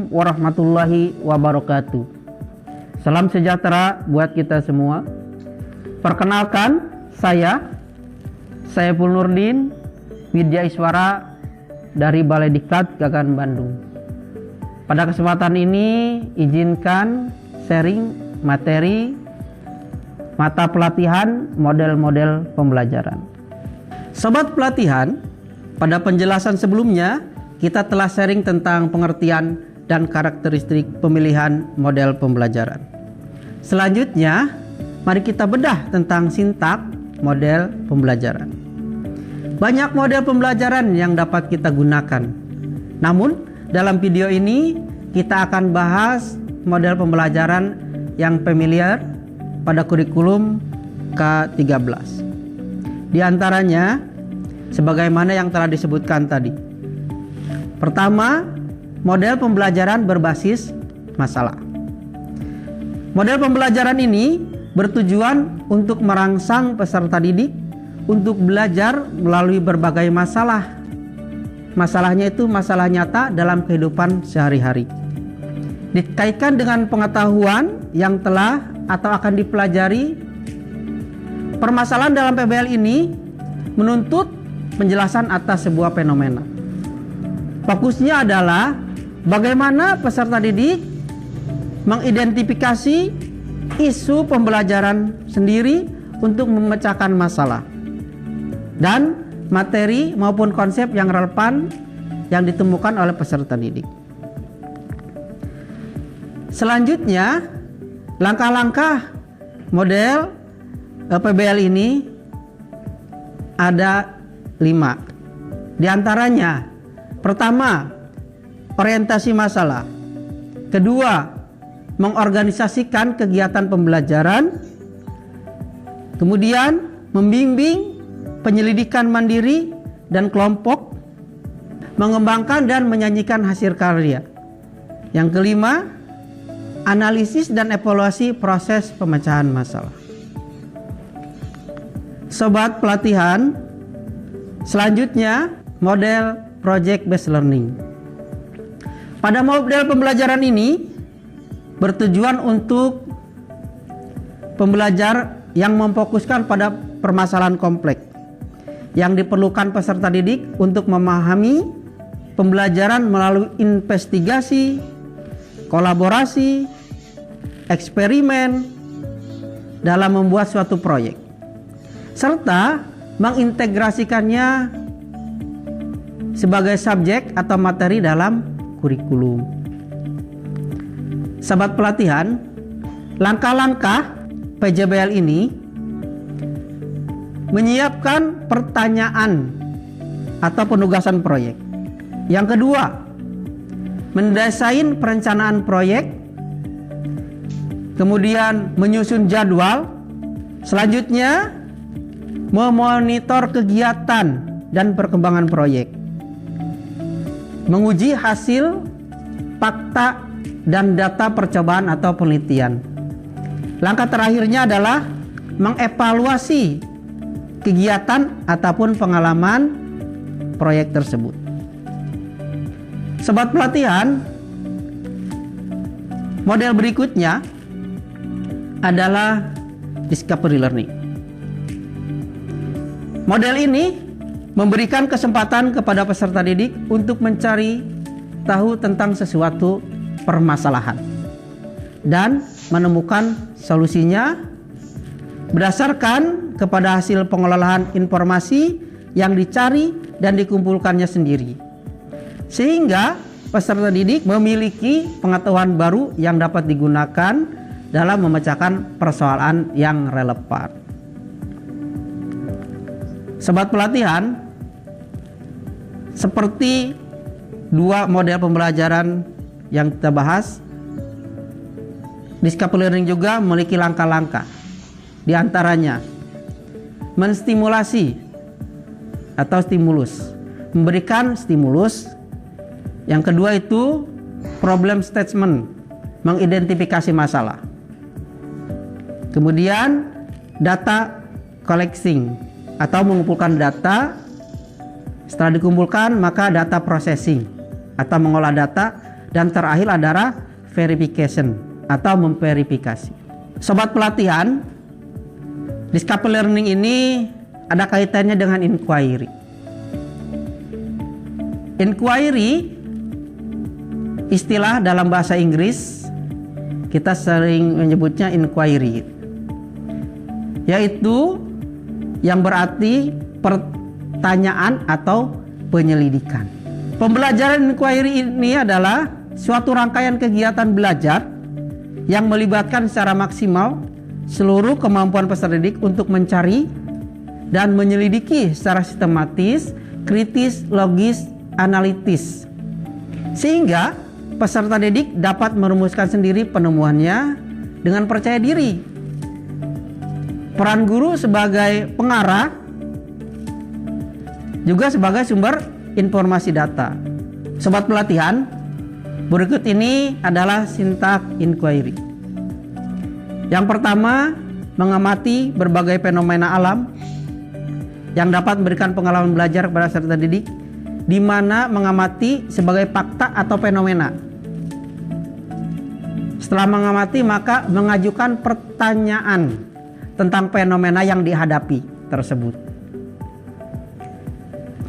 warahmatullahi wabarakatuh. Salam sejahtera buat kita semua. Perkenalkan, saya Saiful Nurdin, Widya Iswara dari Balai Diklat Gagahan Bandung. Pada kesempatan ini izinkan sharing materi mata pelatihan model-model pembelajaran. Sobat pelatihan, pada penjelasan sebelumnya kita telah sharing tentang pengertian dan karakteristik pemilihan model pembelajaran. Selanjutnya, mari kita bedah tentang sintak model pembelajaran. Banyak model pembelajaran yang dapat kita gunakan. Namun, dalam video ini kita akan bahas model pembelajaran yang familiar pada kurikulum K13. Di antaranya, sebagaimana yang telah disebutkan tadi. Pertama, model pembelajaran berbasis masalah. Model pembelajaran ini bertujuan untuk merangsang peserta didik untuk belajar melalui berbagai masalah. Masalahnya itu masalah nyata dalam kehidupan sehari-hari. Dikaitkan dengan pengetahuan yang telah atau akan dipelajari. Permasalahan dalam PBL ini menuntut penjelasan atas sebuah fenomena. Fokusnya adalah bagaimana peserta didik mengidentifikasi isu pembelajaran sendiri untuk memecahkan masalah dan materi maupun konsep yang relevan yang ditemukan oleh peserta didik. Selanjutnya, langkah-langkah model PBL ini ada 5. Di antaranya, pertama, orientasi masalah. Kedua, mengorganisasikan kegiatan pembelajaran. Kemudian, membimbing penyelidikan mandiri dan kelompok, mengembangkan dan menyanyikan hasil karya. Yang kelima, analisis dan evaluasi proses pemecahan masalah. Sobat pelatihan, selanjutnya model project based learning. Pada model pembelajaran ini bertujuan untuk pembelajar yang memfokuskan pada permasalahan kompleks yang diperlukan peserta didik untuk memahami pembelajaran melalui investigasi, kolaborasi, eksperimen dalam membuat suatu proyek, serta mengintegrasikannya sebagai subjek atau materi dalam kurikulum. Sahabat pelatihan, langkah-langkah PJBL ini menyiapkan pertanyaan atau penugasan proyek. Yang kedua, mendesain perencanaan proyek, kemudian menyusun jadwal. Selanjutnya, memonitor kegiatan dan perkembangan proyek, menguji hasil, fakta, dan data percobaan atau penelitian. Langkah terakhirnya adalah mengevaluasi kegiatan ataupun pengalaman proyek tersebut. Sobat pelatihan, model berikutnya adalah discovery learning. Model ini memberikan kesempatan kepada peserta didik untuk mencari tahu tentang sesuatu permasalahan dan menemukan solusinya berdasarkan kepada hasil pengelolaan informasi yang dicari dan dikumpulkannya sendiri, sehingga peserta didik memiliki pengetahuan baru yang dapat digunakan dalam memecahkan persoalan yang relevan. Sobat pelatihan, seperti dua model pembelajaran yang kita bahas, discovery learning juga memiliki langkah-langkah. Di antaranya, menstimulasi atau stimulus, memberikan stimulus. Yang kedua itu problem statement, mengidentifikasi masalah. Kemudian data collecting atau mengumpulkan data. Setelah dikumpulkan, maka data processing atau mengolah data dan terakhir adalah verification atau memverifikasi. Sobat pelatihan, discovery learning ini ada kaitannya dengan inquiry. Inquiry istilah dalam bahasa Inggris kita sering menyebutnya inquiry, yaitu yang berarti pertanyaan atau penyelidikan. Pembelajaran inquiry ini adalah suatu rangkaian kegiatan belajar yang melibatkan secara maksimal seluruh kemampuan peserta didik untuk mencari dan menyelidiki secara sistematis, kritis, logis, analitis, sehingga peserta didik dapat merumuskan sendiri penemuannya dengan percaya diri. Peran guru sebagai pengarah juga sebagai sumber informasi data. Sobat pelatihan, berikut ini adalah sintaks inquiry. Yang pertama, mengamati berbagai fenomena alam yang dapat memberikan pengalaman belajar kepada peserta didik, di mana mengamati sebagai fakta atau fenomena. Setelah mengamati, maka mengajukan pertanyaan tentang fenomena yang dihadapi tersebut.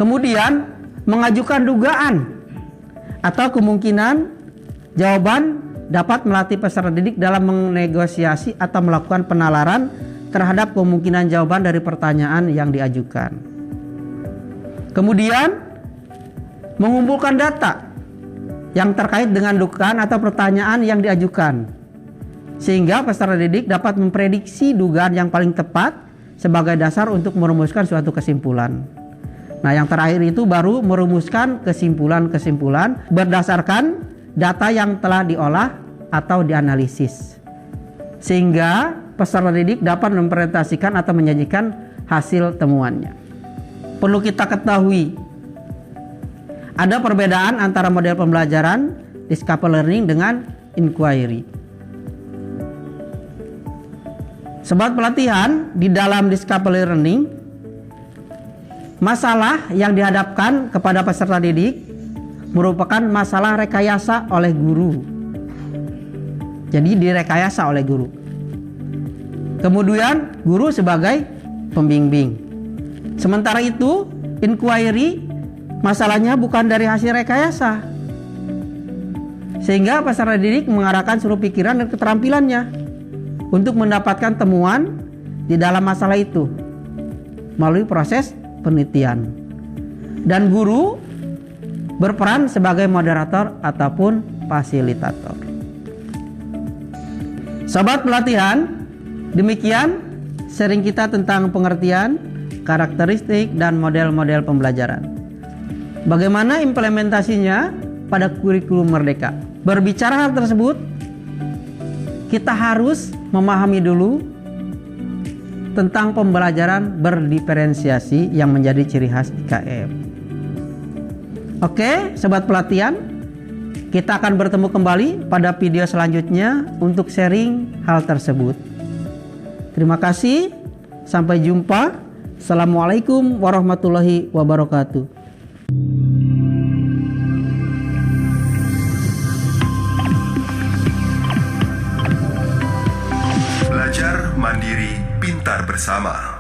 Kemudian mengajukan dugaan atau kemungkinan jawaban dapat melatih peserta didik dalam menegosiasi atau melakukan penalaran terhadap kemungkinan jawaban dari pertanyaan yang diajukan. Kemudian mengumpulkan data yang terkait dengan dugaan atau pertanyaan yang diajukan, sehingga peserta didik dapat memprediksi dugaan yang paling tepat sebagai dasar untuk merumuskan suatu kesimpulan. Nah, yang terakhir itu baru merumuskan kesimpulan-kesimpulan berdasarkan data yang telah diolah atau dianalisis, sehingga peserta didik dapat mempresentasikan atau menyajikan hasil temuannya. Perlu kita ketahui, ada perbedaan antara model pembelajaran discovery learning dengan inquiry. Sobat pelatihan, di dalam discovery learning, masalah yang dihadapkan kepada peserta didik merupakan masalah rekayasa oleh guru. Jadi direkayasa oleh guru. Kemudian guru sebagai pembimbing. Sementara itu, inquiry masalahnya bukan dari hasil rekayasa, sehingga peserta didik mengarahkan seluruh pikiran dan keterampilannya untuk mendapatkan temuan di dalam masalah itu melalui proses penelitian. Dan guru berperan sebagai moderator ataupun fasilitator. Sobat pelatihan, demikian sharing kita tentang pengertian, karakteristik, dan model-model pembelajaran. Bagaimana implementasinya pada kurikulum Merdeka? Berbicara hal tersebut, kita harus memahami dulu tentang pembelajaran berdiferensiasi yang menjadi ciri khas IKM. Oke, sobat pelatihan, kita akan bertemu kembali pada video selanjutnya untuk sharing hal tersebut. Terima kasih, sampai jumpa. Assalamualaikum warahmatullahi wabarakatuh. Belajar mandiri, pintar bersama.